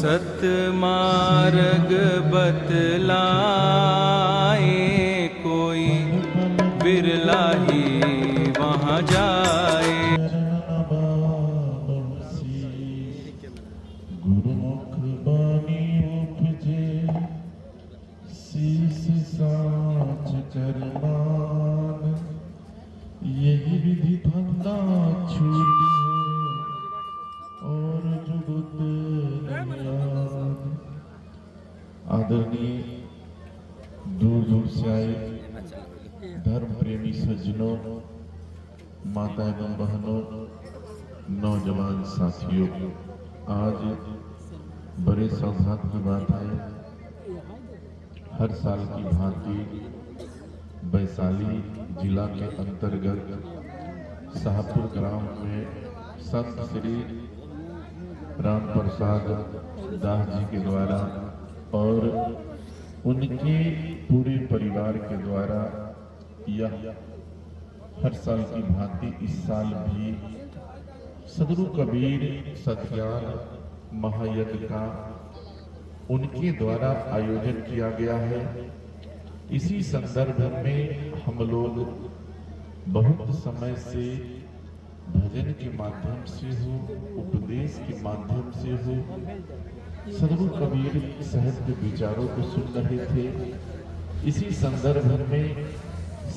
सत मार्ग बतलाए, कोई बिरला ही वहाँ जाए। गुरुमुख बानी उपजे, शीस साच करमान, यही विधि फंदा छूटी है और जुगत नयान। आदरणीय दूर दूर से आए धर्म प्रेमी सज्जनों, माता एवं बहनों, नौजवान साथियों, आज बड़े सौभाग्य की बात है, हर साल की भांति वैशाली जिला के अंतर्गत शाहपुर ग्राम में संत श्री राम प्रसाद दास जी के द्वारा और उनके पूरे परिवार के द्वारा यह हर साल की भांति इस साल भी सदगुरु कबीर सत्यान महायज्ञ का उनके द्वारा आयोजन किया गया है। इसी संदर्भ में हम लोग बहुत समय से भजन के माध्यम से हो, उपदेश के माध्यम से हो, सदगुरु कबीर साहब के विचारों को सुन रहे थे। इसी संदर्भ में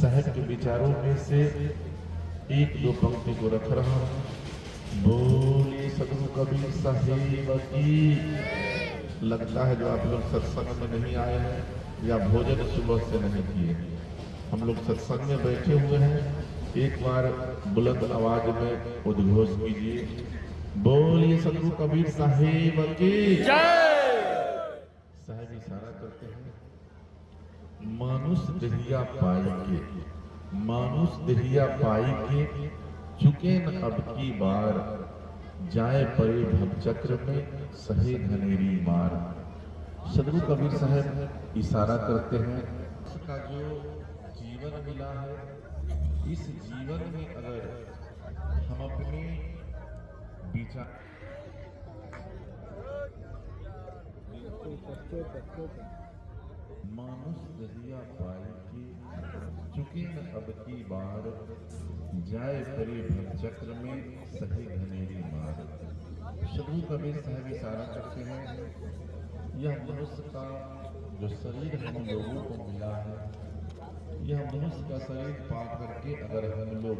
साहब के विचारों में से एक दो पंक्ति को रख रहा हूं। बोलिए सदगुरु कबीर साहिब की। लगता है जो आप लोग सत्संग में नहीं आए हैं या भोजन सुबह से नहीं किए, हम लोग सत्संग में बैठे हुए हैं। एक बार बुलंद आवाज में उद्घोष कीजिए, बोलिए सदगुरु कबीर साहिब की जय। साहिब इशारा करते हैं, मानुष देहिया पाई के, मानुष देहिया पाई के, चुके न अब की बार, जाए परे भवचक्र में सहे घनेरी मार। सदगुरु कबीर साहब इशारा करते हैं, इसका जो जीवन मिला है, इस जीवन में अगर हम अपने विचार मानुष दरिया पाई के, चुके न अब की बार, जाए परे भवचक्र में सहे घनेरी मार। सदगुरु कबीर साहब इशारा करते हैं, यह मनुष्य का जो शरीर हम लोगों को मिला है, यह मनुष्य का शरीर पा करके अगर हम लोग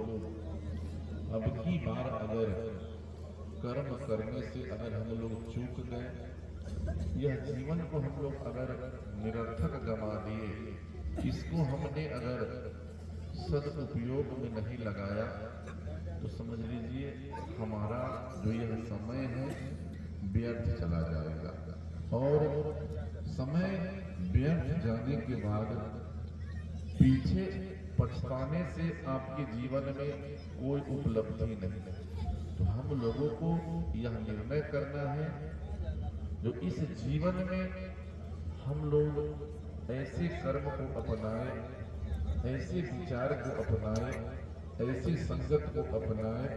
अब की बार अगर कर्म करने से अगर हम लोग चूक गए, यह जीवन को हम लोग अगर निरर्थक गंवा दिए, इसको हमने अगर सदुपयोग में नहीं लगाया, तो समझ लीजिए हमारा जो यह समय है व्यर्थ चला जाएगा। और समय व्यर्थ जाने के बाद पीछे पछताने से आपके जीवन में कोई उपलब्धि नहीं है। तो हम लोगों को यह निर्णय करना है, जो इस जीवन में हम लोग ऐसे कर्म को अपनाएं, ऐसे विचार को अपनाएं, ऐसी संगत को अपनाएं,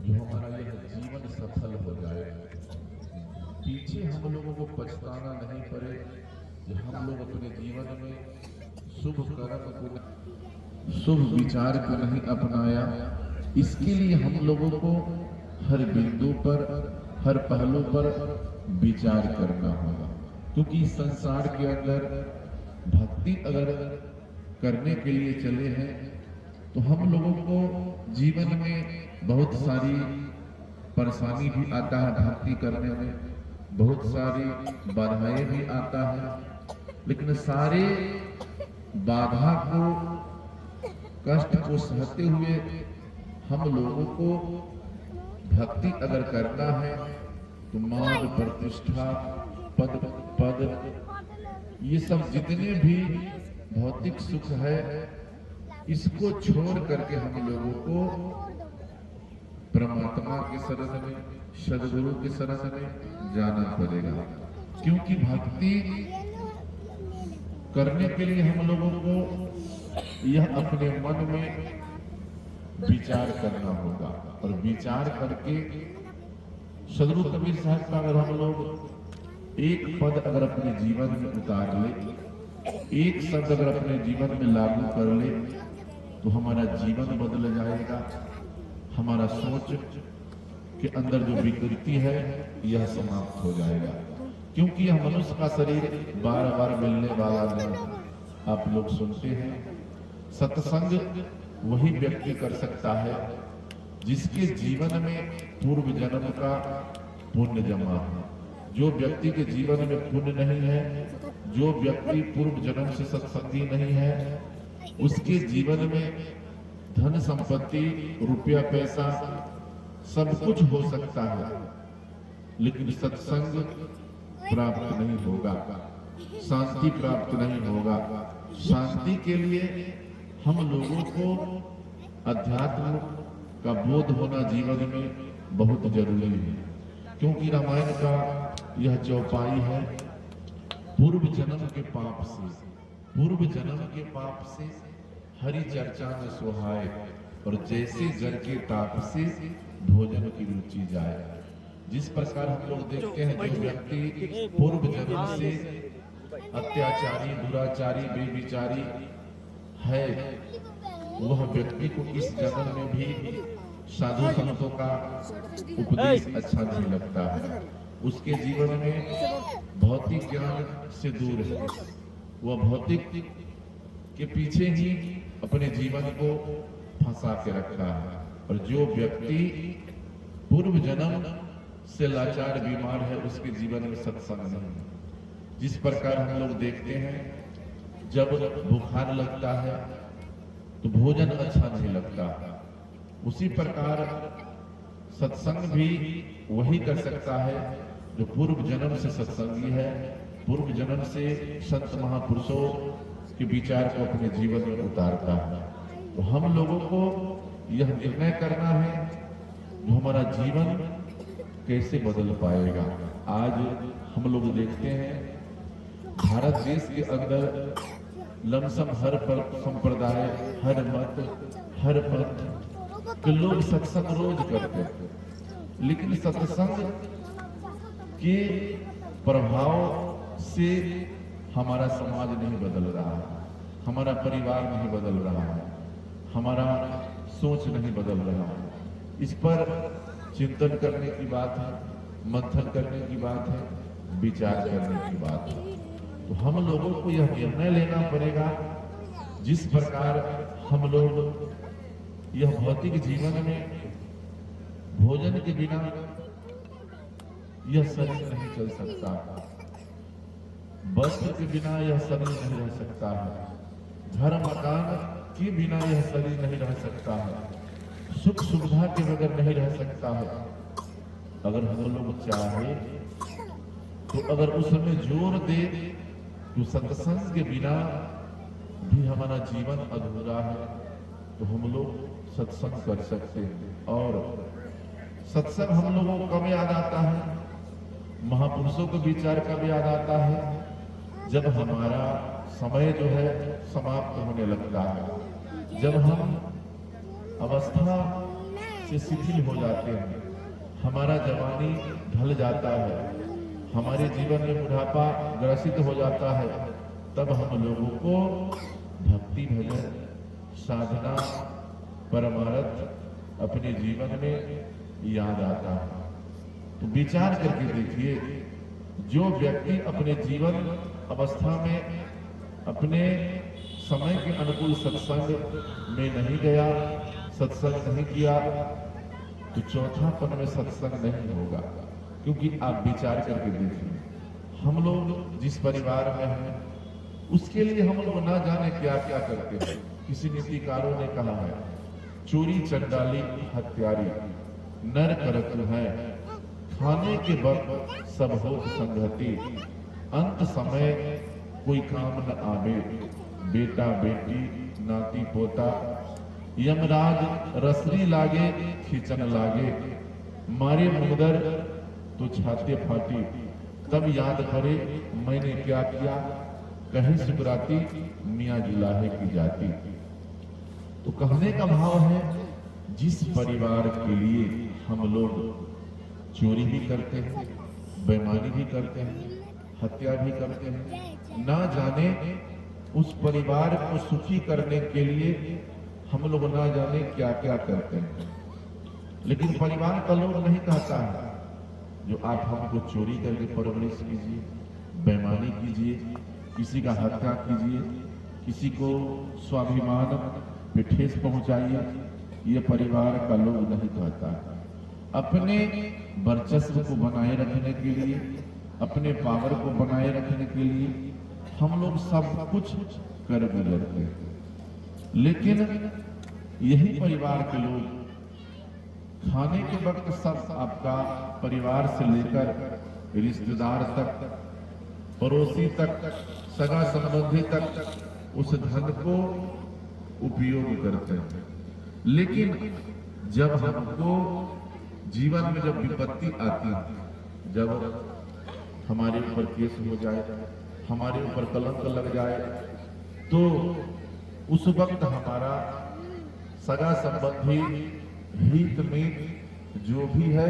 जो हमारा यह जीवन सफल हो जाए। पीछे हम लोगों को पछताना नहीं पड़े, जो हम लोग अपने जीवन में शुभ कर्म को, शुभ विचार को नहीं अपनाया। इसके लिए हम लोगों को हर बिंदु पर, हर पहलू पर विचार करना होगा, क्योंकि इस संसार के अंदर भक्ति अगर करने के लिए चले हैं, तो हम लोगों को जीवन में बहुत सारी परेशानी भी आता है, भक्ति करने में बहुत सारी बाधाएं भी आता है, लेकिन सारे बाधा को, कष्ट को सहते हुए हम लोगों को भक्ति अगर करना है, तो मान, प्रतिष्ठा, पद ये सब जितने भी भौतिक सुख है, इसको छोड़ करके हम लोगों को परमात्मा के शरण में, सदगुरु के शरण में जाना पड़ेगा। क्योंकि भक्ति करने के लिए हम लोगों को यह अपने मन में विचार करना होगा, और विचार करके सदगुरु कबीर साहब का अगर हम लोग एक पद अगर अपने जीवन में उतार ले, एक शब्द अगर अपने जीवन में लागू कर ले, तो हमारा जीवन बदल जाएगा। हमारा सोच के अंदर जो विकृति है यह समाप्त हो जाएगा। क्योंकि यह मनुष्य का शरीर बार बार मिलने वाला नहीं। आप लोग सुनते हैं, सत्संग वही व्यक्ति कर सकता है जिसके जीवन में पूर्व जन्म का पुण्य जमा है। जो व्यक्ति के जीवन में पुण्य नहीं है, जो व्यक्ति पूर्व जन्म से सत्संगी नहीं है, उसके जीवन में धन संपत्ति, रुपया पैसा सब कुछ हो सकता है, लेकिन सत्संग प्राप्त नहीं होगा, शांति प्राप्त नहीं होगा। शांति के लिए हम लोगों को अध्यात्म का बोध होना जीवन में बहुत जरूरी है। क्योंकि रामायण का यह चौपाई है, पूर्व जन्म के पाप से, पूर्व जन्म के पाप से हरि चर्चा में सुहाए, और जैसे जल के ताप से भोजन की रुचि जाए। जिस प्रकार हम लोग देखते हैं, जो व्यक्ति पूर्व जन्म से अत्याचारी, दुराचारी, बेविचारी है, वह व्यक्ति को इस जन्म में भी साधु संतों का उपदेश अच्छा नहीं लगता है। उसके जीवन में भौतिक ज्ञान से दूर है, वह भौतिक के पीछे ही अपने जीवन को फंसा के रखा है। और जो व्यक्ति पूर्व जन्म से लाचार बीमार है, उसके जीवन में सत्संग नहीं है। जिस प्रकार हम लोग देखते हैं, जब बुखार लगता है तो भोजन अच्छा नहीं लगता, उसी प्रकार सत्संग भी वही कर सकता है जो पूर्व जन्म से सत्संगी है, पूर्व जन्म से संत महापुरुषों के विचार को अपने जीवन में उतारता है। तो हम लोगों को यह निर्णय करना है जो हमारा जीवन कैसे बदल पाएगा। आज हम लोग देखते हैं, भारत देश के अंदर लमसम हर संप्रदाय, हर मत, हर पंथ के लोग सत्संग रोज करते हैं, लेकिन सत्संग के प्रभाव से हमारा समाज नहीं बदल रहा है, हमारा परिवार नहीं बदल रहा है, हमारा सोच नहीं बदल रहा है। इस पर चिंतन करने की बात है, मंथन करने की बात है, विचार करने की बात है। तो हम लोगों को यह निर्णय लेना पड़ेगा, जिस प्रकार हम लोग यह भौतिक जीवन में भोजन के बिना यह शरीर नहीं चल सकता, वस्त्र के बिना यह शरीर नहीं रह सकता है, घर मकान के बिना यह शरीर नहीं रह सकता है, सुख सुविधा के बगैर नहीं रह सकता है। अगर हम लोग चाहे तो अगर उसमें जोर दे तो सत्संग के बिना भी हमारा जीवन अधूरा है, तो हम लोग सत्संग कर सकते हैं। और सत्संग हम लोगों को कब याद आता है, महापुरुषों के विचार कब याद आता है, जब हमारा समय जो है समाप्त होने लगता है, जब हम अवस्था से शिथिल हो जाते हैं, हमारा जवानी ढल जाता है, हमारे जीवन में बुढ़ापा ग्रसित हो जाता है, तब हम लोगों को भक्ति, भजन, साधना, परमार्थ अपने जीवन में याद आता है। तो विचार करके देखिए, जो व्यक्ति अपने जीवन अवस्था में अपने समय के अनुकूल सत्संग में नहीं गया, सत्संग नहीं किया, तो चौथापन में सत्संग नहीं होगा। क्योंकि आप विचार करके देखिए, हम लोग जिस परिवार में हैं उसके लिए हम लोग ना जाने क्या क्या करते हैं। किसी नीतिकारों ने कहा है, चोरी चंडाली हत्यारी नर करत है, खाने के वक्त सब हो संगति, अंत समय कोई काम न आवे, बेटा बेटी नाती पोता, यमराज रसरी लागे खींचन लागे, मारे मुंदर तो छाते फाटी, तब याद करे मैंने क्या किया, कहे सुकराती मियाँ जुलाहे की जाती। तो कहने का भाव है, जिस परिवार के लिए हम लोग चोरी भी करते हैं, बेईमानी भी करते हैं, हत्या भी करते हैं। ना जाने उस परिवार को सुखी करने के लिए हम लोग ना जाने क्या क्या करते हैं। लेकिन परिवार का लोग नहीं कहता है जो आप हमको चोरी करके परवरिश कीजिए, बेईमानी कीजिए, किसी का हत्या कीजिए, किसी को स्वाभिमान पे ठेस पहुंचाइए, ये परिवार का लोग नहीं कहता है। अपने वर्चस्व को बनाए रखने के लिए, अपने पावर को बनाए रखने के लिए हम लोग सब कुछ कर गुजरते हैं। लेकिन यही परिवार के लोग खाने के वक्त सब आपका परिवार से लेकर रिश्तेदार तक, पड़ोसी तक, सगा संबंधी तक उस धन को उपयोग करते हैं। लेकिन जब हमको जीवन में जब विपत्ति आती है, जब हमारे ऊपर केस हो जाए, हमारे ऊपर कलंक लग जाए, तो उस वक्त हमारा सगा संबंधी हित में जो भी है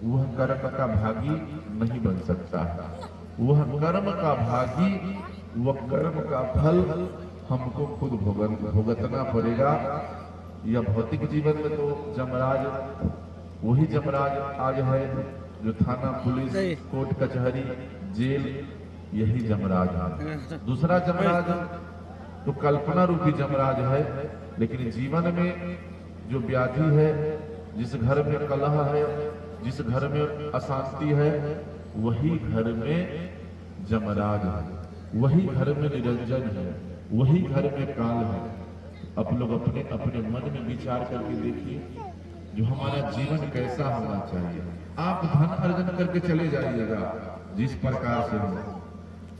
वह कर्म का भागी नहीं बन सकता। वह कर्म का भागी, वह कर्म का फल हमको खुद भुगतना पड़ेगा। या भौतिक जीवन में तो जमराज, वही जमराज आज है जो थाना, पुलिस, कोर्ट कचहरी, जेल, यही जमराज है। दूसरा जमराज तो कल्पना रूपी जमराज है। लेकिन जीवन में जो व्याधि है, जिस घर में कलह है, जिस घर में अशांति है, वही घर में जमराज है, वही घर में निरंजन है, वही घर में काल है। आप लोग अपने अपने मन में विचार करके देखिए जो हमारा जीवन कैसा होना चाहिए। आप धन अर्जन करके चले जाइएगा जिस प्रकार से हो,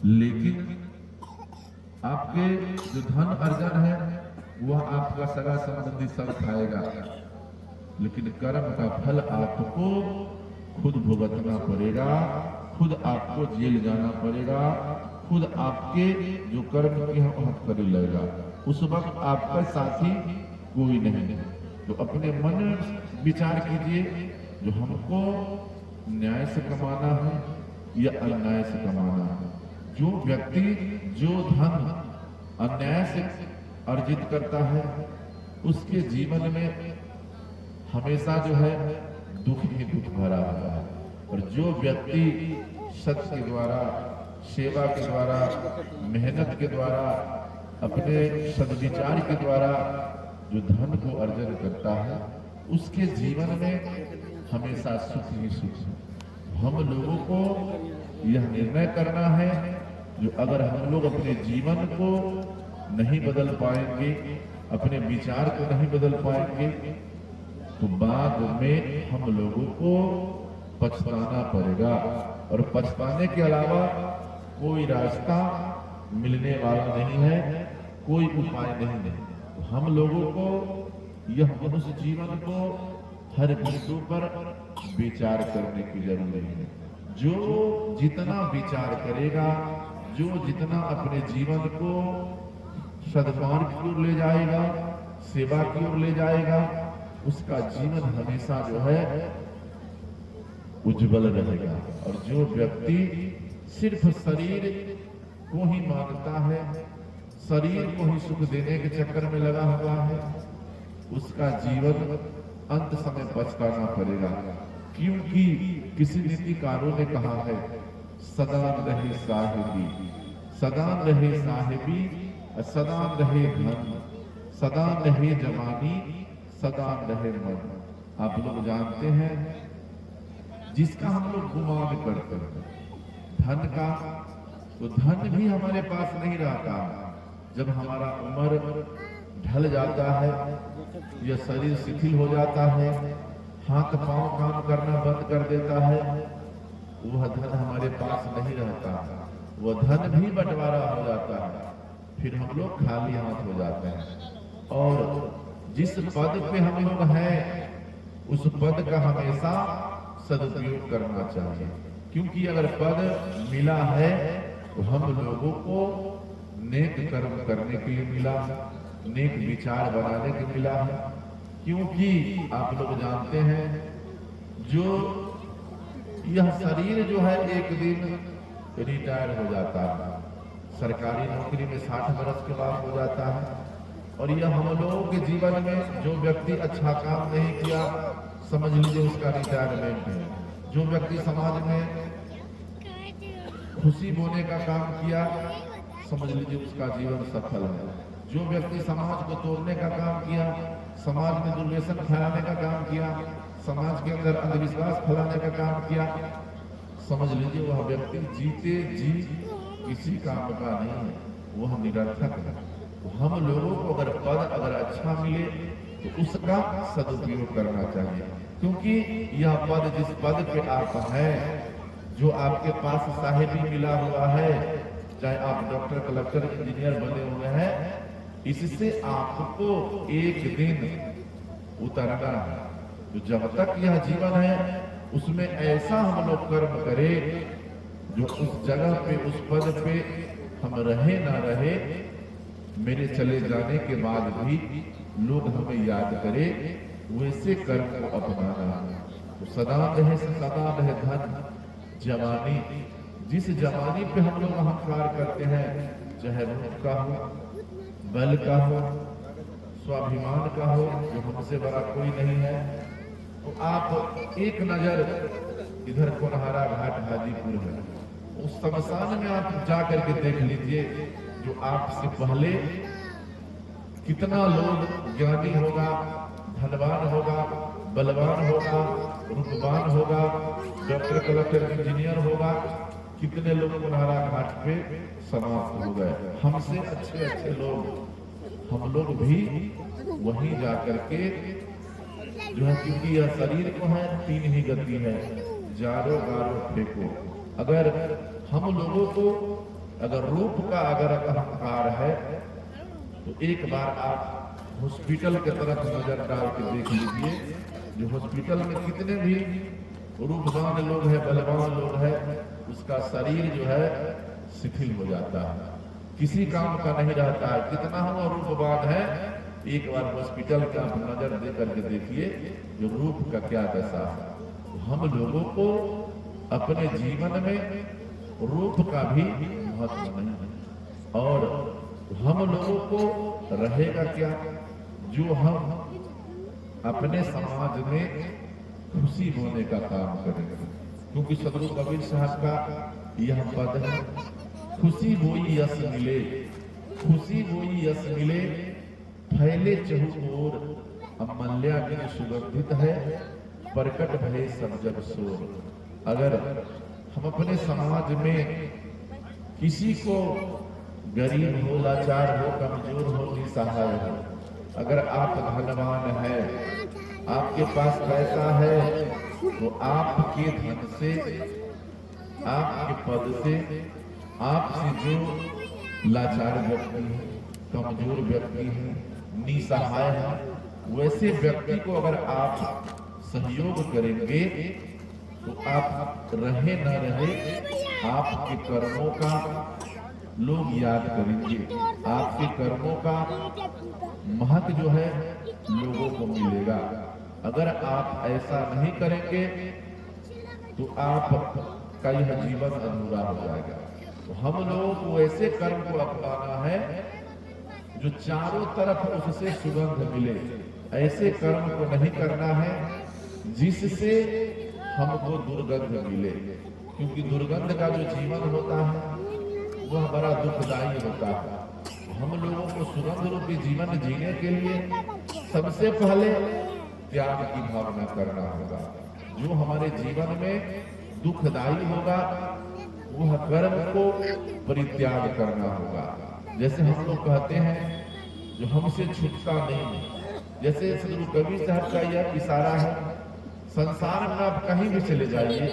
लेकिन आपके जो धन अर्जन है वह आपका सगा संबंधी सब खाएगा, लेकिन कर्म का फल आपको खुद भुगतना पड़ेगा, खुद आपको जेल जाना पड़ेगा, खुद आपके जो कर्म के हम कर लेगा। उस वक्त आपका साथी कोई नहीं। तो अपने मन में विचार कीजिए जो हमको न्याय से कमाना है या अन्याय से कमाना है। जो व्यक्ति जो धन अन्याय से अर्जित करता है उसके जीवन में हमेशा जो है दुख ही दुख भरा होता है। और जो व्यक्ति सत्य के द्वारा, सेवा के द्वारा, मेहनत के द्वारा, अपने सद्विचार के द्वारा जो धन को अर्जन करता है उसके जीवन में हमेशा सुख ही सुख है। हम लोगों को यह निर्णय करना है जो अगर हम लोग अपने जीवन को नहीं बदल पाएंगे, अपने विचार को नहीं बदल पाएंगे, तो बाद में हम लोगों को पछताना पड़ेगा। और पछताने के अलावा कोई रास्ता मिलने वाला नहीं है, कोई उपाय नहीं है। हम लोगों को यह मनुष्य जीवन को हर बिंदु पर विचार करने की जरूरत है। जो जितना विचार करेगा, जो जितना अपने जीवन को सद्मार्ग की ओर ले जाएगा, सेवा की ओर ले जाएगा, उसका जीवन हमेशा जो है उज्जवल रहेगा। और जो व्यक्ति सिर्फ शरीर को ही मांगता है, शरीर को ही सुख देने के चक्कर में लगा हुआ है, उसका जीवन अंत समय पछताना पड़ेगा। क्योंकि किसी नीतिकारों ने कहा है, सदा रहे साहिबी, सदा रहे साहिबी, सदा रहे धन, सदा रहे जवानी, सदा रहे मन। आप लोग जानते हैं जिसका हम लोग गुमान करते हैं धन का, तो धन भी हमारे पास नहीं रहता। जब हमारा उम्र ढल जाता है या शरीर शिथिल हो जाता है, हाथ पांव काम करना बंद कर देता है, वह धन हमारे पास नहीं रहता, वह धन भी बंटवारा हो जाता है, फिर हम लोग खाली हाथ हो जाते हैं। और जिस पद पे हम लोग हैं उस पद का हमेशा सदुपयोग करना चाहिए। क्योंकि अगर पद मिला है तो हम लोगों को नेक कर्म करने के लिए मिला, नेक विचार बनाने के मिला है। क्योंकि आप लोग जानते हैं जो यह शरीर जो है एक दिन रिटायर हो जाता है, सरकारी नौकरी में 60 वर्ष के बाद हो जाता है। और यह हम लोगों के जीवन में जो व्यक्ति अच्छा काम नहीं किया, समझ लीजिए उसका रिटायरमेंट है। जो व्यक्ति समाज में खुशी बोने का काम किया, समझ लीजिए उसका जीवन सफल है। जो व्यक्ति समाज को तोड़ने का काम किया, समाज में दुर्व्यसन फैलाने का काम किया, समाज के अंदर अंधविश्वास फैलाने का काम किया, समझ लीजिए वह व्यक्ति जीते जी किसी काम का नहीं है, वह निरर्थक है। हम लोगों को अगर पद अगर अच्छा मिले तो उसका सदुपयोग करना चाहिए, क्योंकि यह पद जिस पद पे आप हैं, जो आपके पास साहिबी मिला हुआ है, चाहे आप डॉक्टर, कलेक्टर, इंजीनियर बने हुए हैं, इससे आपको एक दिन उतरना है। तो जब तक यह जीवन है उसमें ऐसा हम लोग कर्म करें जो उस जगह पे, उस पद पे हम रहे ना रहे, मेरे चले जाने के बाद भी लोग हमें याद करे, वैसे कर्म को अपनाना। तो सदा रहे धन जवानी, जिस जवानी पे हम लोग अहंकार करते हैं, चाहे रूप का हो, बल का हो, स्वाभिमान का हो, जो हमसे बड़ा कोई नहीं है, तो आप एक नजर इधर कोनहारा घाट हाजीपुर है, उस शमशान में आप जा करके देख लीजिए, जो आपसे पहले कितना लोग ज्ञानी होगा, धनवान होगा, बलवान होगा, रूपवान होगा, डॉक्टर, कलेक्टर, इंजीनियर होगा, कितने लोग कोनहारा घाट पे समाप्त हो गए। हमसे अच्छे अच्छे लोग, हम लोग भी वहीं जा करके जो है, क्योंकि यह शरीर को है 3 ही गति है, जारो गारो फेंको। अगर हम लोगों को अगर रूप का अगर अहंकार है तो एक बार आप हॉस्पिटल की तरफ नजर डाल के देख लीजिए, जो हॉस्पिटल में कितने भी रूपवान लोग हैं, बलवान लोग हैं, उसका शरीर जो है शिथिल हो जाता है, किसी काम का नहीं रहता है। कितना हम रूपवान है, एक बार हॉस्पिटल का नजर दे करके देखिए, जो रूप का क्या दशा है। हम लोगों को अपने जीवन में रूप का भी महत्व नहीं है, और हम लोगों को रहेगा क्या, जो हम अपने समाज में खुशी होने का काम करेंगे। क्योंकि सदगुरु कबीर साहब का यह पद है, खुशी बोई यश मिले, खुशी बोई यश मिले, फैले चहु ओर, अमल्या बिन सुगंधित है, प्रकट भय सब जग शोर। अगर हम अपने समाज में किसी को, गरीब हो, लाचार हो, कमजोर हो, निसहाय हो, अगर आप धनवान है, आपके पास पैसा है, तो आपके धन से, आपके पद से, आपसे जो लाचार व्यक्ति है, कमजोर व्यक्ति है, निसहाय है, वैसे व्यक्ति को अगर आप सहयोग करेंगे तो आप रहे न रहे, आपके कर्मों का लोग याद करेंगे, आपके कर्मों का महत्व जो है लोगों को मिलेगा। अगर आप ऐसा नहीं करेंगे तो आपका यह जीवन अधूरा हो जाएगा। तो हम लोगों को ऐसे कर्म को अपनाना है जो चारों तरफ उससे सुगंध मिले। ऐसे कर्म को नहीं करना है जिससे हमको दुर्गंध मिले, क्योंकि दुर्गंध का जो जीवन होता है वह बड़ा दुखदायी होता है। हम लोगों को सुगंध रूपी जीवन जीने के लिए सबसे पहले त्याग की भावना करना होगा। जो हमारे जीवन में दुखदायी होगा वह कर्म को परित्याग करना होगा। जैसे हम लोग कहते हैं जो हमसे छूटता नहीं, जैसे सदगुरु कबीर साहब का यह इशारा है, संसार में आप कहीं भी चले जाइए,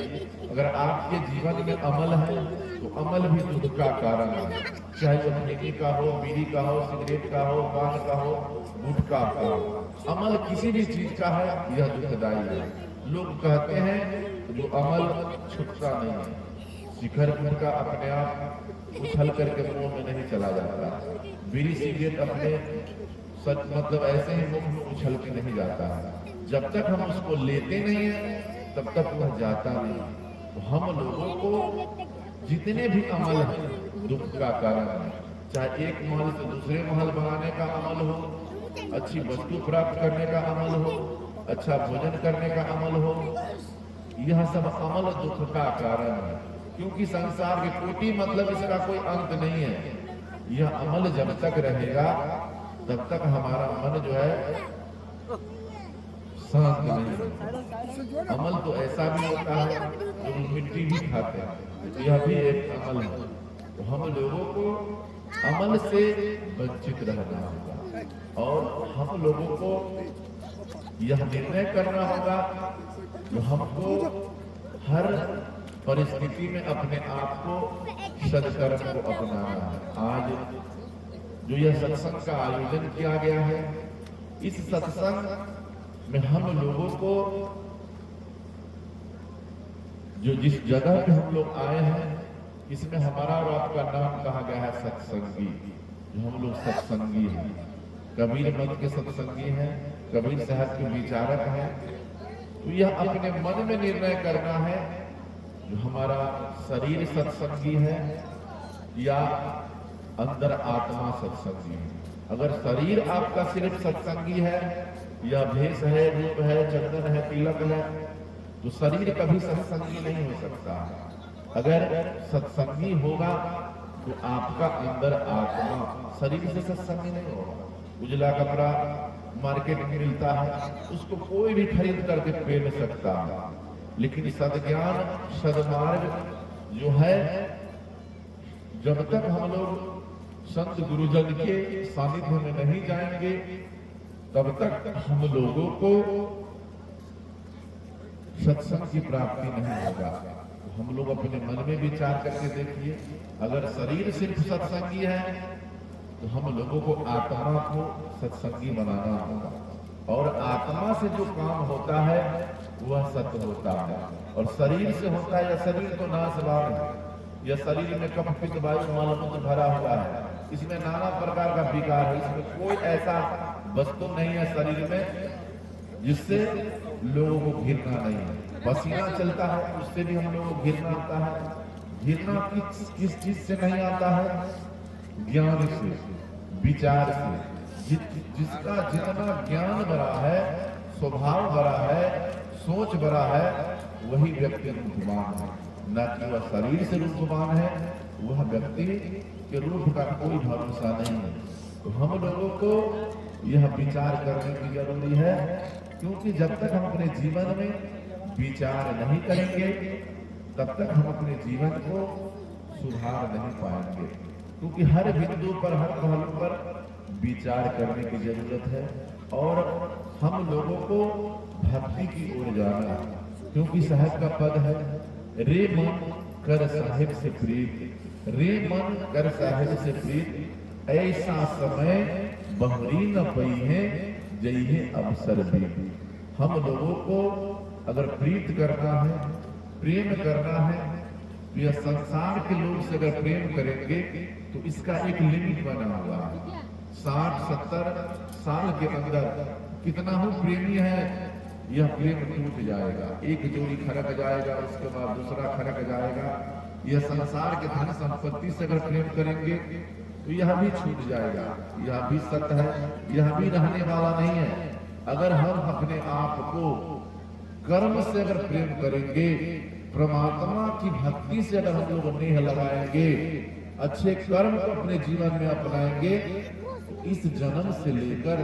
अगर आपके जीवन में अमल है तो अमल भी दुख का कारण है। चाहे वो ठेके का हो, बीड़ी का हो, सिगरेट का हो, पान का हो, गुटखा का हो, अमल किसी भी चीज का है यह दुखदायी है। लोग कहते हैं जो अमल छूटता नहीं है। शिखर गुटखा अपने आप उछल करके मुंह में नहीं चला जाता, बीड़ी सिगरेट अपने मतलब ऐसे ही मुंह में उछल के नहीं जाता है। जब तक हम उसको लेते नहीं है तब तक वह जाता नहीं। तो हम लोगों को जितने भी अमल हैं दुख का कारण है, चाहे एक महल से दूसरे महल बनाने का अमल हो, अच्छी वस्तु प्राप्त करने का अमल हो, अच्छा भोजन करने का अमल हो, यह सब अमल दुख का कारण है। क्योंकि संसार के कोटि मतलब इसका कोई अंत नहीं है। यह अमल जब तक रहेगा तब तक हमारा मन जो है शांत नहीं है। अमल तो ऐसा भी होता है जो मिट्टी भी खाते हैं, तो यह भी एक अमल है। तो हम लोगों को अमल से वंचित रहना होगा और हम लोगों को यह निर्णय करना होगा कि हमको हर परिस्थिति में अपने आप को सत्कर्म को अपनाना है। आज जो यह सत्संग का आयोजन किया गया है, इस सत्संग में हम लोगों को जो जिस जगह पे हम लोग आए हैं, इसमें हमारा और आपका नाम कहा गया है सत्संगी। जो हम लोग सत्संगी हैं, कबीर मत के सत्संगी हैं, कबीर साहब के विचारक हैं। तो यह अपने मन में निर्णय करना है जो हमारा शरीर सत्संगी है या अंदर आत्मा सत्संगी है। अगर शरीर आपका सिर्फ सत्संगी है या भेष है, रूप है, चंदन है, तिलक है, तो शरीर कभी सत्संगी नहीं हो सकता। अगर सत्संगी होगा तो आपका अंदर आत्मा शरीर से सत्संगी नहीं होगा। उजला कपड़ा मार्केट में मिलता है, उसको कोई भी खरीद करके पहन सकता है, लेकिन सद्ज्ञान सद्मार्ग जो है, जब तक हम लोग संत गुरुजन के सानिध्य में नहीं जाएंगे तब तक हम लोगों को सत्संग की प्राप्ति नहीं होगा। तो हम लोग अपने मन में विचार करके देखिए, अगर शरीर सिर्फ सत्संगी है तो हम लोगों को आत्मा को सत्संगी बनाना होगा और आत्मा से जो काम होता है वह सत्य होता है। और शरीर से होता है, या शरीर तो नाशवान है, या शरीर में कफ पित्त वायु मलमूत्र भरा हुआ है, इसमें नाना प्रकार का विकार है, इसमें कोई ऐसा वस्तु नहीं है शरीर में जिससे लोगों को घिरना नहीं है। पसीना चलता है उससे भी हम लोगों को घिरना आता है। घिरना किस चीज से नहीं आता है? ज्ञान से, विचार से। जिसका जितना ज्ञान बड़ा है, स्वभाव बड़ा है, सोच बड़ा है, वही व्यक्ति रूपवान है। न कि वह शरीर से रूपवान है, वह व्यक्ति के रूप का कोई भरोसा नहीं है। तो हम लोगों को यह विचार करने की जरूरी है, क्योंकि जब तक हम अपने जीवन में विचार नहीं करेंगे तब तक हम अपने जीवन को सुधार नहीं पाएंगे। क्योंकि हर बिंदु पर, हर पहलू पर विचार करने की जरूरत है और हम लोगों को भक्ति की ओर जाना है। क्योंकि साहब का पद है, रे मन कर साहिब से प्रीत, रे मन कर साहिब से प्रीत, ऐसा समय बहरी न पई है जई है अवसर भी। हम लोगों को अगर प्रीत करना है, प्रेम करना है, तो यह संसार के लोग से अगर प्रेम करेंगे तो इसका एक लिमिट बना हुआ है। 60-70 साल के अंदर कितना हो प्रेमी है, यह प्रेम टूट जाएगा। एक जोड़ी खरक जाएगा, उसके बाद दूसरा खरक जाएगा। यह संसार के धन संपत्ति से अगर प्रेम करेंगे तो यह भी छूट जाएगा। यह भी सत्य है, यह भी रहने वाला नहीं है। अगर हम अपने आप को कर्म से अगर प्रेम करेंगे, परमात्मा की भक्ति से अगर हम लोग नेह लगाएंगे, अच्छे कर्म को अपने जीवन में अपनाएंगे, इस जन्म से लेकर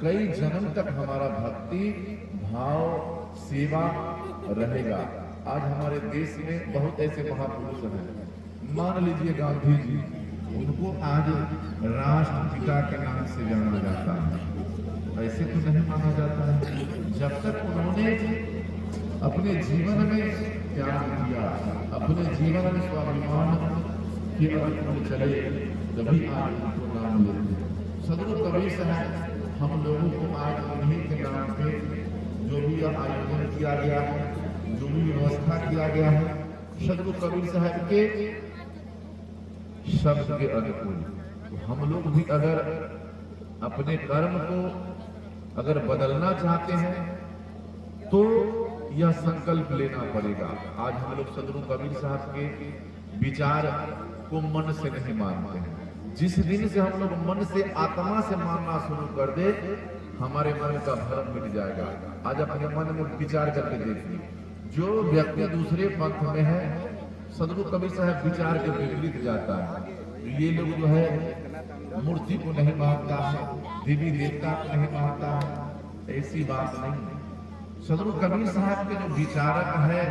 कई जन्म तक हमारा भक्ति भाव सेवा रहेगा। आज हमारे देश में बहुत ऐसे महापुरुष हैं, मान लीजिए गांधी जी, उनको आज राष्ट्रपिता के नाम से जाना जाता है। ऐसे तो नहीं माना जाता है। जब तक उन्होंने अपने जीवन में त्याग किया, अपने जीवन में स्वाभिमान के अनुकूल चले, तभी आज उनको नाम लेते। सदगुरु कबीर साहब हम लोगों को आज उन्हीं के नाम पे जो भी आयोजन किया गया है, जो भी व्यवस्था किया गया है, सदगुरु कबीर साहब के शब्द के अनुकूल, तो हम लोग भी अगर अपने कर्म को अगर बदलना चाहते हैं तो यह संकल्प लेना पड़ेगा। आज हम लोग सदगुरु कबीर साहब के विचार को मन से नहीं मानते हैं। जिस दिन से हम लोग मन से, आत्मा से मानना शुरू कर दे, हमारे मन का भ्रम मिट जाएगा। आज अपने मन में विचार करके देखिए, जो व्यक्ति दूसरे पंथ में है, सदगुरु कबीर साहब विचार के विपरीत जाता है। ये लोग जो है मूर्ति को नहीं मानता है, देवी देवता को नहीं मानता है, ऐसी बात नहीं है। सदगुरु कबीर साहब के जो विचारक है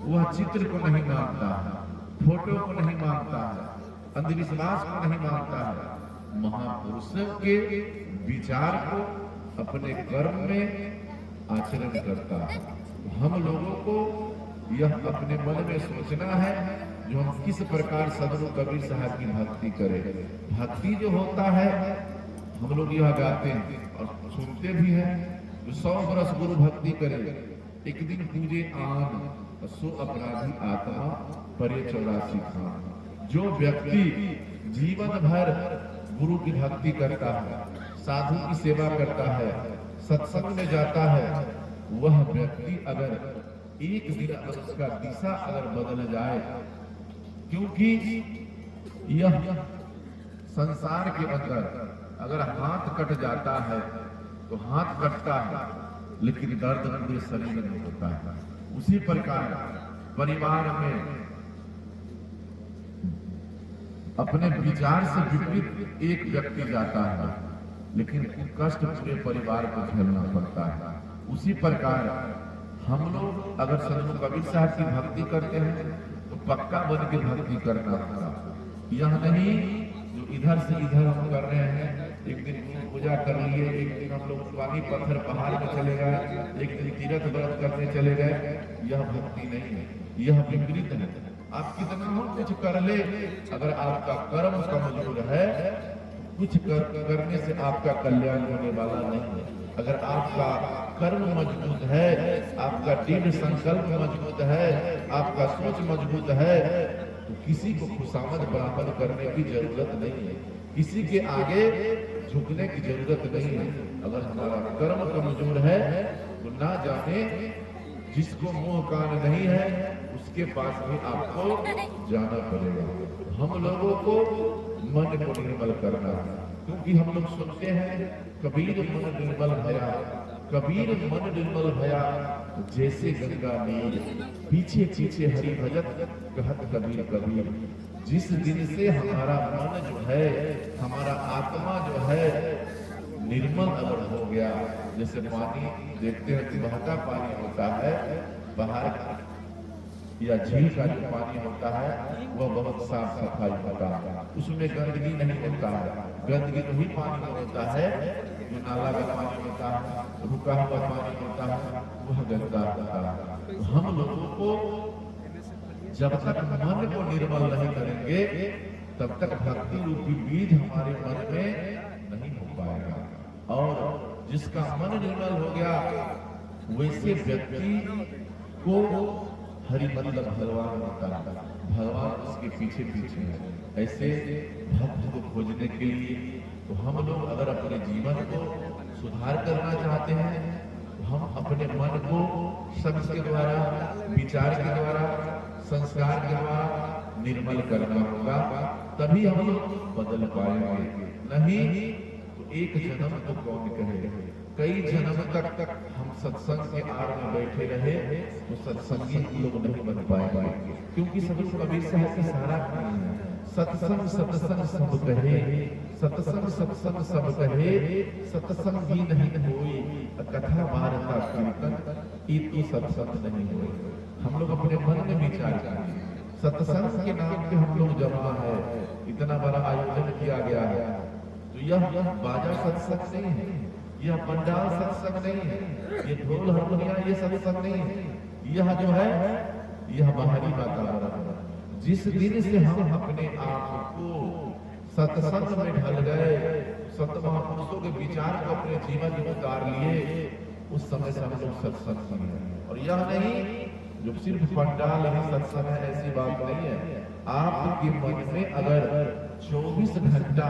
वह चित्र को नहीं मानता है, फोटो को नहीं मानता है, अंधविश्वास को नहीं मानता है। महापुरुषों के विचार को अपने कर्म में आचरण करता है। हम लोगों को यह अपने मन में सोचना है जो हम किस प्रकार सदगुरु कबीर साहब की भक्ति करें। भक्ति जो होता है, हम लोग यह गाते हैं और सुनते भी हैं, जो 100 बरस गुरु भक्ति करे, एक दिन पूजे आन, सो अपराधी आत्मा परे 84 खान। जो व्यक्ति जीवन भर गुरु की भक्ति करता है, साधु की सेवा करता है, सत्संग में जाता है, वह व्यक्ति अगर एक दिन अगर उसका दिशा अगर बदल जाए, क्योंकि यह संसार के अंदर अगर हाथ कट जाता है तो हाथ कटता है, लेकिन दर्द पूरे शरीर में होता है। उसी प्रकार परिवार में अपने विचार से विपरीत एक व्यक्ति जाता है, लेकिन कष्ट पूरे परिवार को झेलना पड़ता है। उसी प्रकार हम लोग अगर सदगुरु कबीर साहब की भक्ति करते हैं तो पक्का बन के भक्ति करना होगा। यह नहीं जो इधर से इधर हम कर रहे हैं, एक दिन पूजा कर लिए, एक दिन हम लोग पानी पत्थर पहाड़ में चले गए, एक दिन तीर्थ व्रत करने चले गए, यह भक्ति नहीं है, यह विपरीत है। आप कितना हो कुछ कर ले, अगर आपका कर्म कमजोर है, कुछ करने से आपका कल्याण होने वाला नहीं है। अगर आपका कर्म मजबूत है, आपका दृढ़ संकल्प मजबूत है, आपका सोच मजबूत है, तो किसी को खुशामद बराबर करने की जरूरत नहीं है, किसी के आगे झुकने की जरूरत नहीं है। अगर हमारा कर्म कमजोर है तो ना जाने जिसको मुंह कान नहीं है उसके पास भी आपको जाना पड़ेगा। हम लोगों को मन को निर्मल करना है, क्योंकि हम लोग सुनते हैं कबीर मन निर्मल भया, कबीर मन निर्मल भया, जैसे गंगा नीर पीछे पीछे हरि भजत कहत कबीर कबीर। जिस दिन से हमारा मन जो है, हमारा आत्मा जो है निर्मल अगर हो गया, जैसे पानी देखते हैं कि बहता पानी होता है, बाहर या झील का जो पानी होता है वह बहुत साफ सफाई होता है, उसमें गंदगी नहीं होता है। गंदगी वही पानी में होता है जो नाला का पानी होता है, रुका हुआ पानी होता है, वह गंदा होता है। तो हम लोगों को जब तक मन को निर्मल नहीं करेंगे तब तक भक्ति रूपी बीज हमारे मन में नहीं हो पाएगा। और जिसका मन निर्मल हो गया वैसे व्यक्ति को हरि मतलब भगवान होता है, भगवान उसके पीछे पीछे है। ऐसे भक्त को खोजने के लिए तो हम लोग अगर अपने जीवन को सुधार करना चाहते हैं तो हम अपने मन को शब्द के द्वारा, विचार के द्वारा, संस्कार के द्वारा निर्मल करना होगा, तभी हम लोग बदल पाएंगे। नहीं तो एक जन्म तो कौन कहे, कई जन्म तक हम सत्संग के आड़ में बैठे रहे तो सत्संगी लोग नहीं बन पाएंगे, क्योंकि सदगुरु कबीर साहब की सारा सत्संग सत्संग सब कहे, सत्संग सत्संग सब कहे, सत्संग ही नहीं होई, कथा वार्ता कीर्तन ये तो सत्संग नहीं होई। हम लोग अपने मन में विचार करें, सत्संग के नाम पे हम लोग जमा है, इतना बड़ा आयोजन किया गया है, तो यह बाजा सत्संग नहीं है, यह पंडाल सत्संग नहीं है, ये ढोल हारमोनिया ये सत्संग नहीं है, यह जो है यह बाहरी वातावरण है। जिस दिन से हम अपने आप को सत्संग में ढल गए, सत महापुरुषों के विचार को अपने जीवन में उतार लिए, उस समय से हम लोग सत्संग है। और यह नहीं जो सिर्फ पंडाल ही सत्संग है, ऐसी बात नहीं है। आपके मन में अगर 24 घंटा,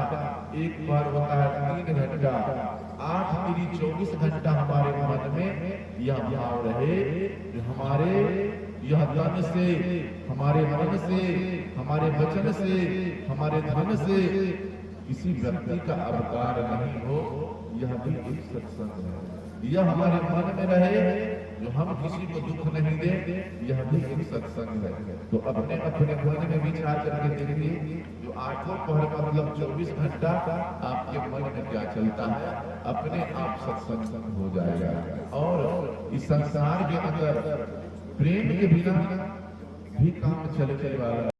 एक बार होता है 3 घंटा 8 तिरी 24 घंटा हमारे मन में यह भाव रहे कि हमारे यह तन से, हमारे मन से, हमारे वचन से, हमारे धन से किसी व्यक्ति का अपकार नहीं हो। यह भी एक सत्संग है। यह हमारे मन में रहे जो हम किसी को दुख नहीं दे, यह भी एक सत्संग है। तो अपने अपने मन में विचार करके देखिए, जो आठों पहर का मतलब 24 घंटा आपके मन में क्या चलता है, अपने आप सत्संग हो जाएगा। और इस संसार के अंदर प्रेम के बिना भी काम चलने वाला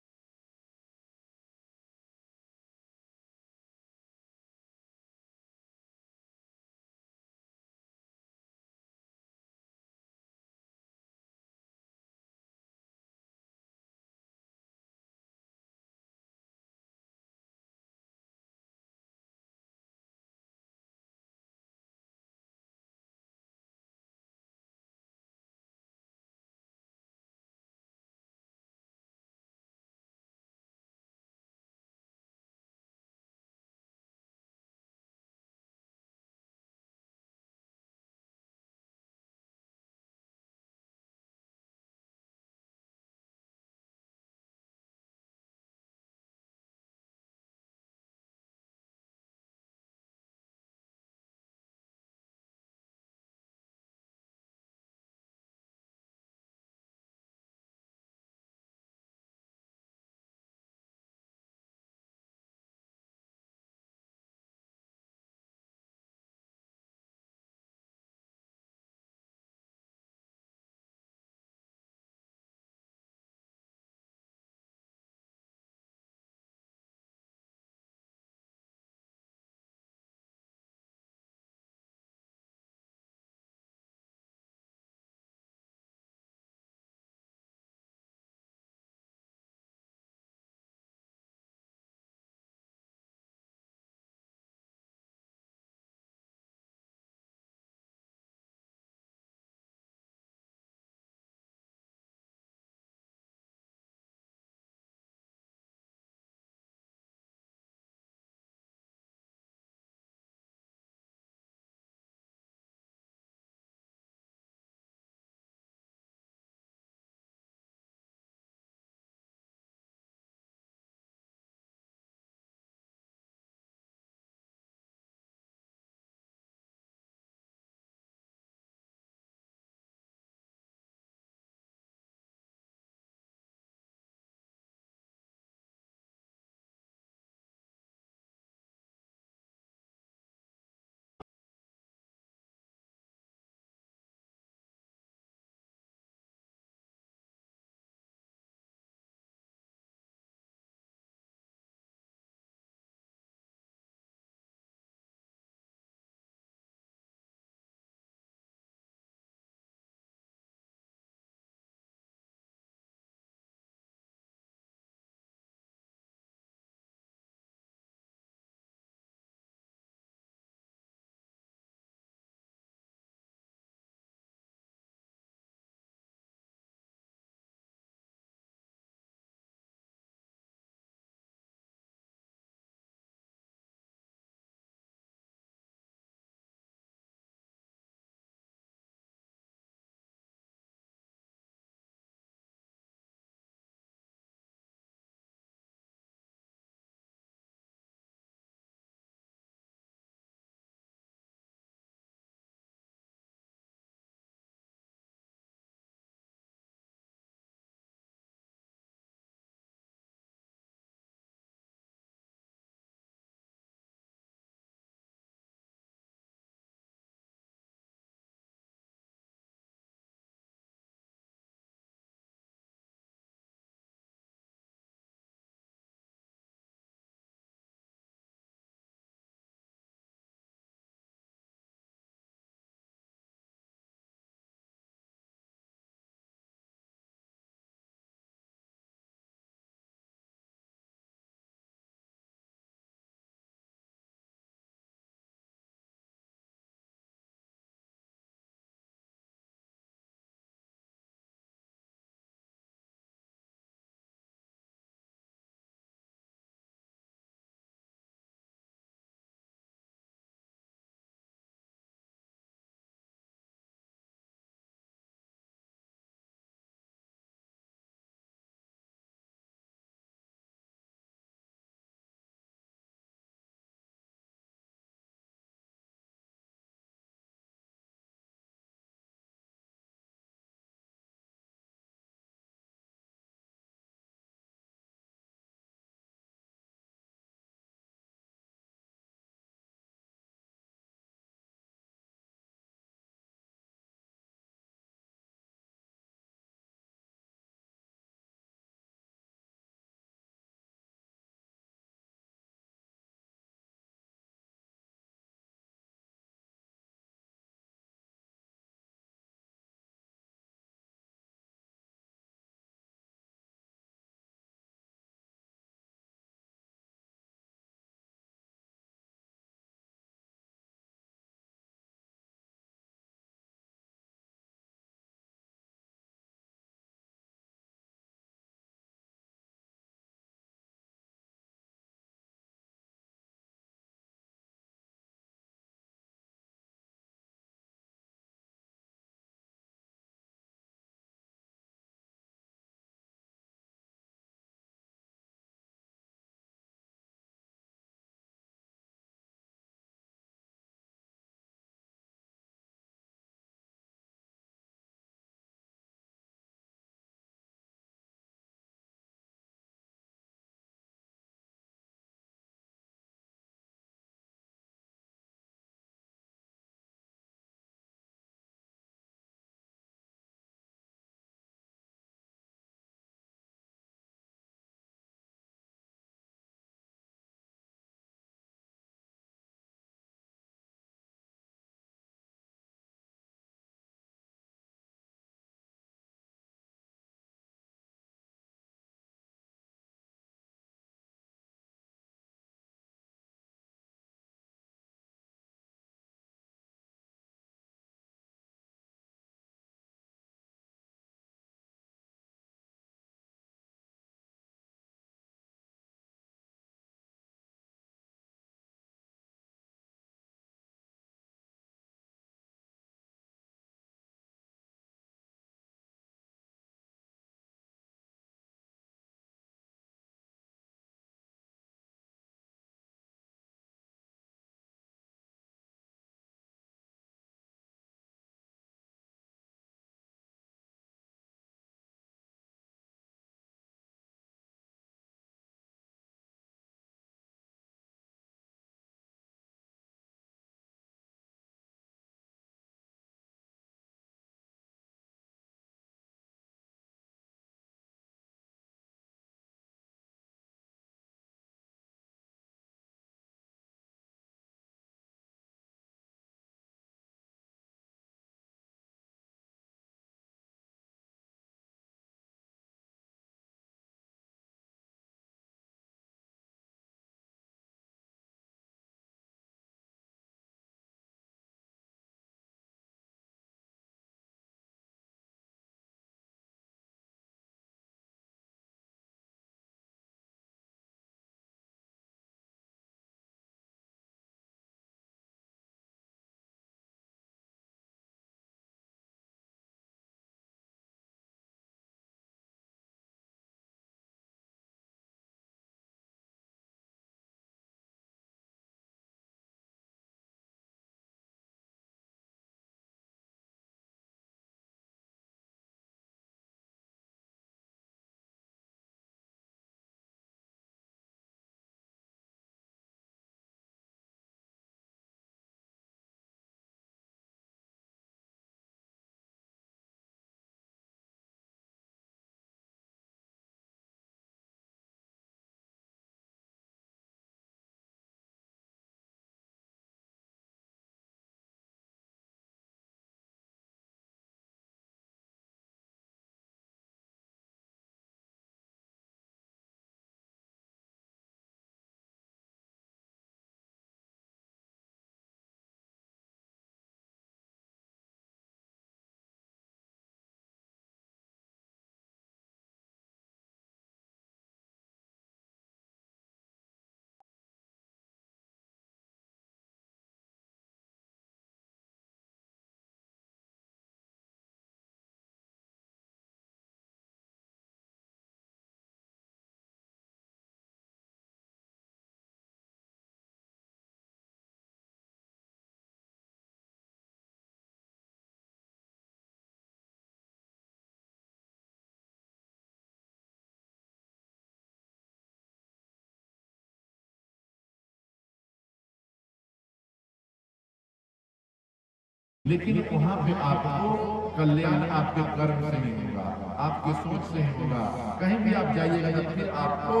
लेकिन वहां पे आपको कल्याण आपके कर्म से नहीं होगा, आपके सोच से नहीं होगा। कहीं भी आप जाइएगा जब फिर आपको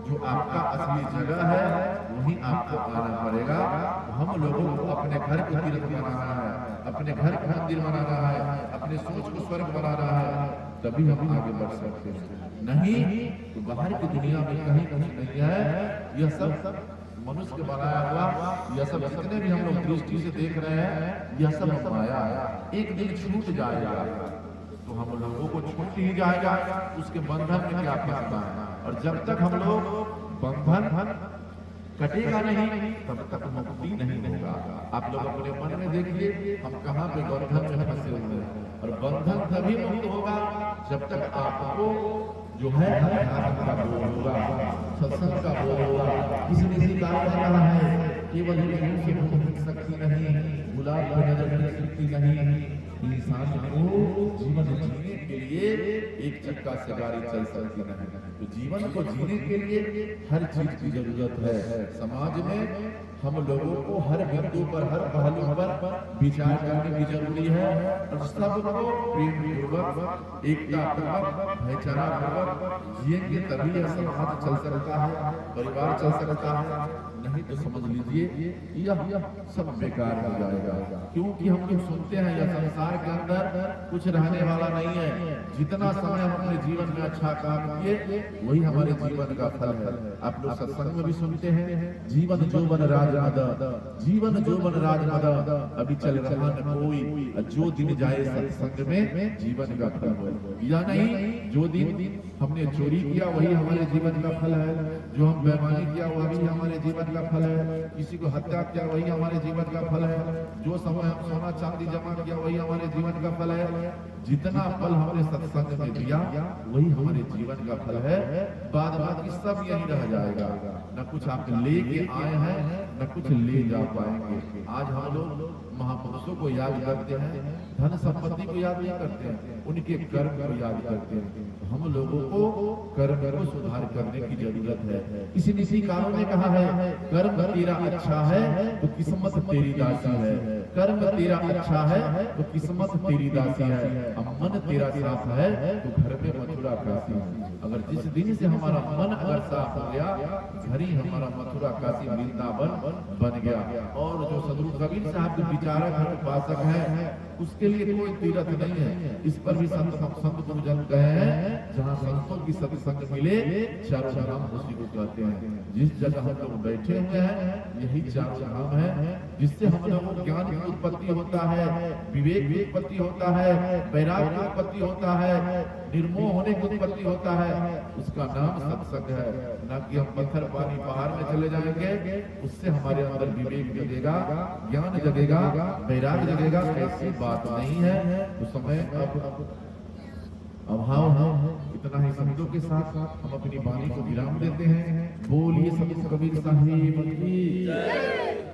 जो आपका असली जगह है वहीं आपको आना पड़ेगा। हम लोगों को अपने घर को तीर्थ बनाना है, अपने घर को मंदिर बनाना है, अपने सोच को स्वर्ग बनाना है, तभी हम आगे बढ़ सकते हैं। नहीं तो बाहर की दुनिया में कहीं कहीं नहीं है। यह सब मनुष्य के बनाया हुआ, यह सब जितने भी हम लोग दृष्टि से देख रहे हैं, यह सब माया है। एक दिन छूट जाएगा तो हम लोगों को छूट ही जाएगा, उसके बंधन में क्या फंसना है। और जब तक हम लोग बंधन कटेगा नहीं तब तक मुक्ति नहीं होगा। आप लोग अपने मन में देखिए हम कहाँ पे बंधन में फंसे हुए हैं। और बंधन तभी मुक्त होगा जब तक आपको जो है अध्यात्म का बोध होगा, सत्संग का बोध होगा। किसी ने स्वीकार करा है केवल से भोग सकती नहीं, गुलाब की नजर से सकती नहीं। इंसान को जीवन जीने के लिए एक चक्का से गाड़ी चल सकती नहीं। तो जीवन को जीने के लिए हर चीज की जरूरत है। समाज में हम लोगों को हर बिंदु पर, हर पहलू पर विचार करने की जरूरी है। और सबको प्रेम पूर्वक, एकता पूर्वक, भाईचारा पूर्वक जिएंगे तभी यह समाज चल सकता है, परिवार चल सकता है। नहीं तो समझ लीजिए यह सब बेकार हो जाएगा। क्योंकि हम लोग सुनते हैं यह संसार के अंदर कुछ रहने वाला नहीं है। जितना समय हम अपने जीवन में अच्छा काम किए वही हमारे जीवन का फल है। आप लोग सत्संग में भी सुनते हैं जीवन जोवन राज मद, जीवन जोवन राज मद, अभी चल रहा न कोई, जो दिन जाए सत्संग में जीवन का फल हो। या नहीं जो दिन हमने चोरी किया वही हमारे जीवन का फल है, जो हम बेईमानी किया वह भी हमारे जीवन का फल है, किसी को हत्या किया वही हमारे जीवन का फल है, जो समय हम सोना चांदी जमा किया वही हमारे जीवन का फल है। जितना फल हमने सत्संग में दिया वही हमारे जीवन का फल है। बाद बाकी सब यही रह जाएगा। न कुछ आप लेके आए हैं न कुछ ले जा पाएंगे। आज हम लोग महापुरुषों को याद करते हैं, धन संपत्ति को याद नहीं करते हैं, उनके कर्म को याद करते हैं। हम लोगों को कर्म को सुधार करने की जरूरत है। इसी कानून ने कहा है कर्म तेरा अच्छा है तो किस्मत तेरी दासी है, कर्म तेरा अच्छा है तो किस्मत तेरी दासी है, मन तेरा साफ है तो घर में मथुरा काशी है। अगर जिस दिन से हमारा मन अगर साफ हो गया घर ही हमारा मथुरा काशी वृंदावन बन गया। और जो सदगुरु कबीर साहब के विचारक है, उपासक है, उसके लिए कोई तीर्थ नहीं है। इस पर भी संत गुरुजन कहे हैं जहाँ संतों की सत्संग मिले चारों धाम उसी को कहते हैं। जिस जगह हम लोग बैठे हुए हैं यही चारों धाम है, जिससे हम लोगों को ज्ञान की उत्पत्ति होता है, विवेक की उत्पत्ति होता है, वैराग्य की उत्पत्ति होता है, निर्मोह होने की उत्पत्ति होता है। उसका नाम सत्संग है। न कि हम पत्थर पानी पहाड़ में चले जाएंगे, उससे हमारे अंदर विवेक जगेगा, ज्ञान जगेगा, वैराग्य जगेगा, ऐसी बात नहीं है। तो समय अभाव है। इतना ही शब्दों के साथ हम अपनी वाणी को विराम देते हैं। बोलिए सदगुरु कबीर साहिब की जय।